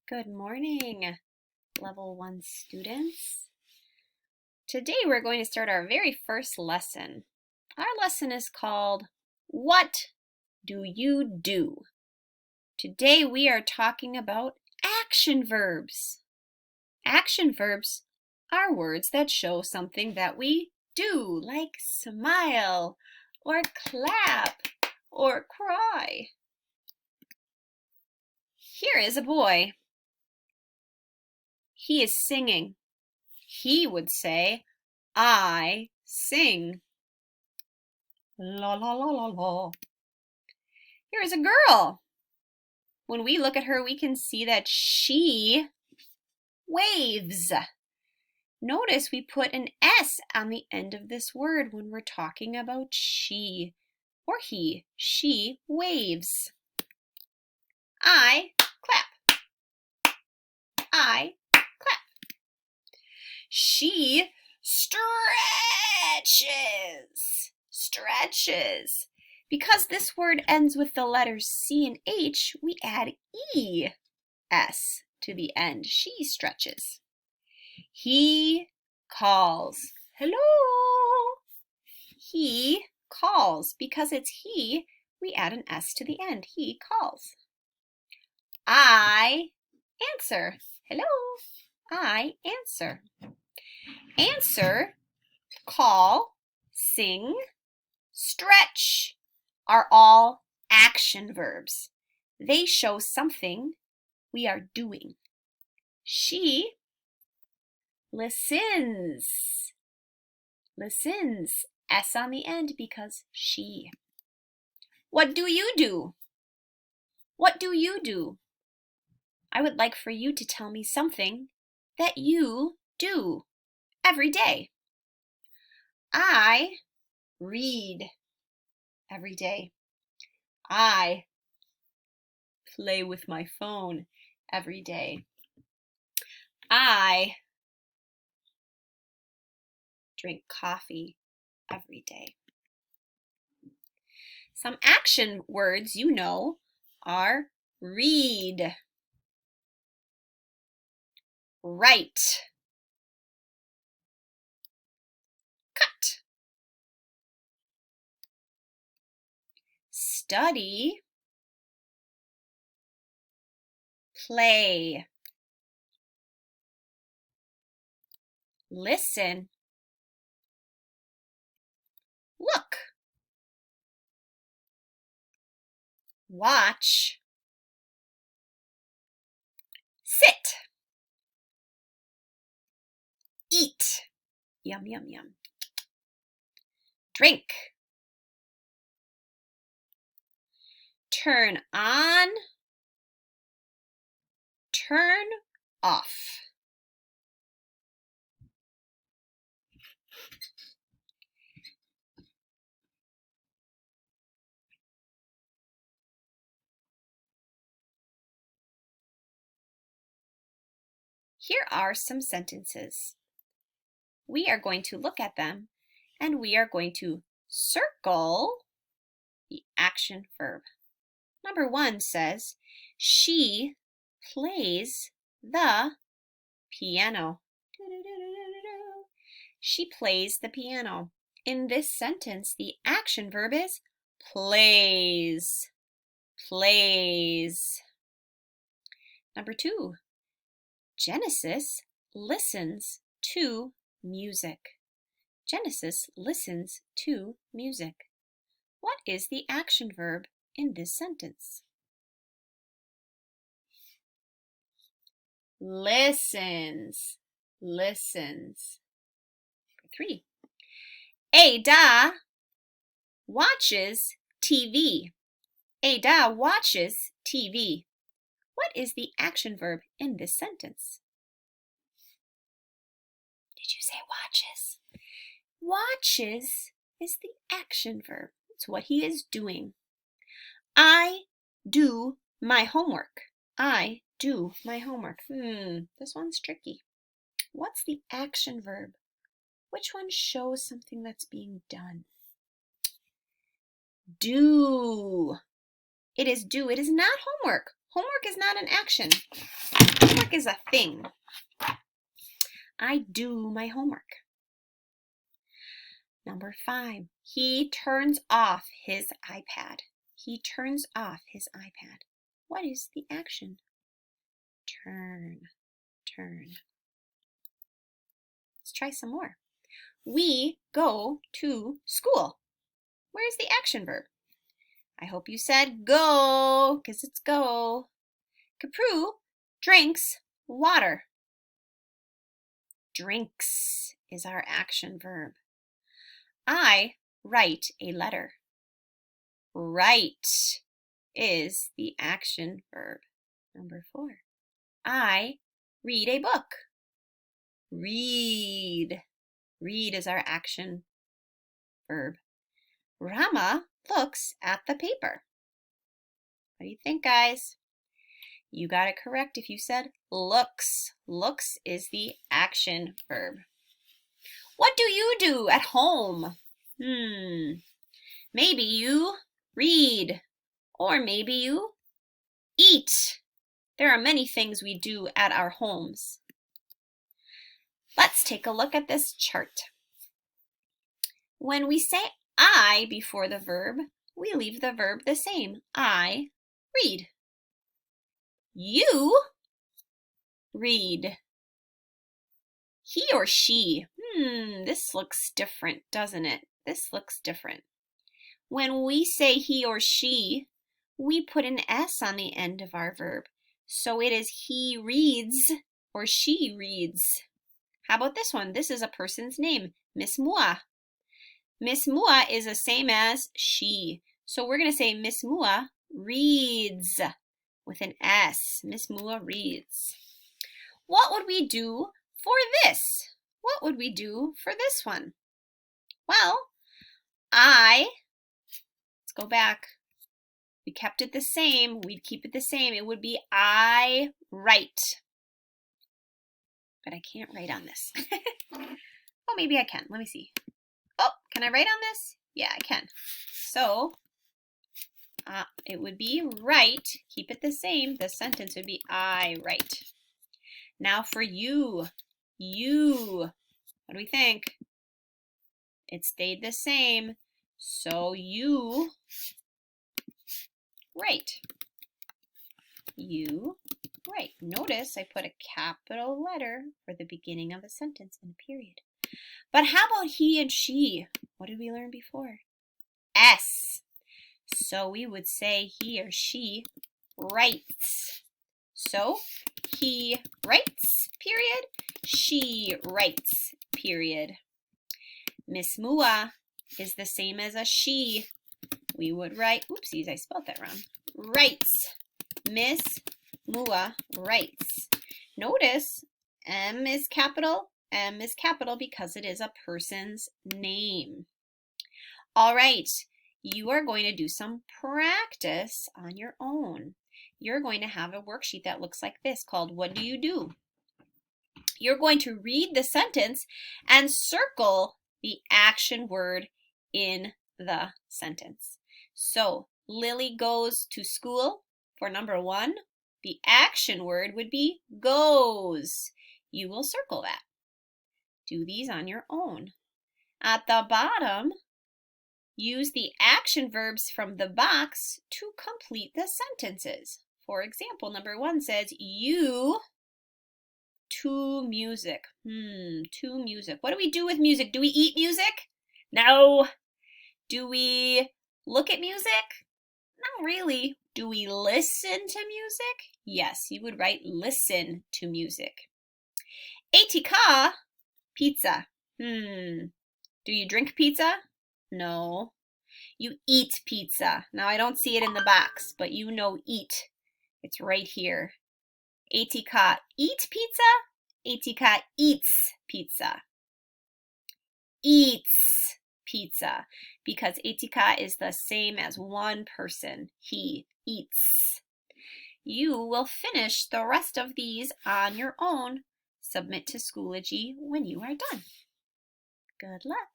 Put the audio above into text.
Good morning, Level 1 students. Today we're going to start our very first lesson. Our lesson is called, What Do You Do? Today we are talking about action verbs. Action verbs are words that show something that we do, like smile, or clap, or cry. Here is a boy. He is singing. He would say, I sing. La la la la la. Here is a girl. When we look at her, we can see that she waves. Notice we put an S on the end of this word when we're talking about she or he. She waves. I clap. I clap. She stretches. Because this word ends with the letters C and H, we add ES to the end. She stretches. He calls. Hello. He calls. Because it's he, we add an S to the end. He calls. I answer. Hello. I answer. Answer, call, sing, stretch are all action verbs. They show something we are doing. She listens. Listens. S on the end because she. What do you do? What do you do? I would like for you to tell me something that you do every day. I read every day. I play with my phone every day. I drink coffee every day. Some action words you know are read, write, cut, study, play, listen, look, watch, sit, eat, yum, yum, yum, drink, turn on, turn off. Here are some sentences. We are going to look at them and we are going to circle the action verb. Number 1 says, she plays the piano. She plays the piano. In this sentence, the action verb is plays. Plays. Number 2, Genesis listens to music. Genesis listens to music. What is the action verb in this sentence? Listens. Listens. 3, Ada watches TV. Ada watches TV. What is the action verb in this sentence? Did you say watches? Watches is the action verb. It's what he is doing. I do my homework. I do my homework. This one's tricky. What's the action verb? Which one shows something that's being done? Do. It is do. It is not homework. Homework is not an action. Homework is a thing. I do my homework. Number 5, he turns off his iPad. He turns off his iPad. What is the action? Turn, turn. Let's try some more. We go to school. Where's the action verb? I hope you said go, because it's go. Kapru drinks water. Drinks is our action verb. I write a letter. Write is the action verb. Number 4. I read a book. Read. Read is our action verb. Rama looks at the paper. What do you think, guys? You got it correct if you said looks. Looks is the action verb. What do you do at home? Maybe you read, or maybe you eat. There are many things we do at our homes. Let's take a look at this chart. When we say I before the verb, we leave the verb the same. I read. You read. He or she. This looks different, doesn't it? This looks different. When we say he or she, we put an S on the end of our verb. So it is he reads or she reads. How about this one? This is a person's name, Miss Mua. Miss Mua is the same as she. So we're going to say Miss Mua reads with an S. Miss Mua reads. What would we do for this? What would we do for this one? Well, let's go back. We kept it the same. We'd keep it the same. It would be I write. But I can't write on this. Oh, maybe I can. Let me see. Oh, can I write on this? Yeah, I can. So, it would be write. Keep it the same. The sentence would be I write. Now for you. You. What do we think? It stayed the same. So you write. You write. Notice I put a capital letter for the beginning of a sentence and a period. But how about he and she? What did we learn before? S. So we would say he or she writes. So he writes, period. She writes, period. Miss Mua is the same as a she. We would write, oopsies, I spelled that wrong. Writes. Miss Mua writes. Notice M is capital. M is capital because it is a person's name. All right, you are going to do some practice on your own. You're going to have a worksheet that looks like this called What Do You Do? You're going to read the sentence and circle the action word in the sentence. So, Lily goes to school. For number 1, the action word would be goes. You will circle that. Do these on your own. At the bottom, use the action verbs from the box to complete the sentences. For example, number 1 says, you to music. To music. What do we do with music? Do we eat music? No. Do we look at music? Not really. Do we listen to music? Yes, you would write listen to music. Etika, pizza. Do you drink pizza? No. You eat pizza. Now I don't see it in the box, but you know eat. It's right here. Etika, eat pizza? Etika eats pizza. Eats pizza, because Etika is the same as one person. He eats. You will finish the rest of these on your own. Submit to Schoology when you are done. Good luck.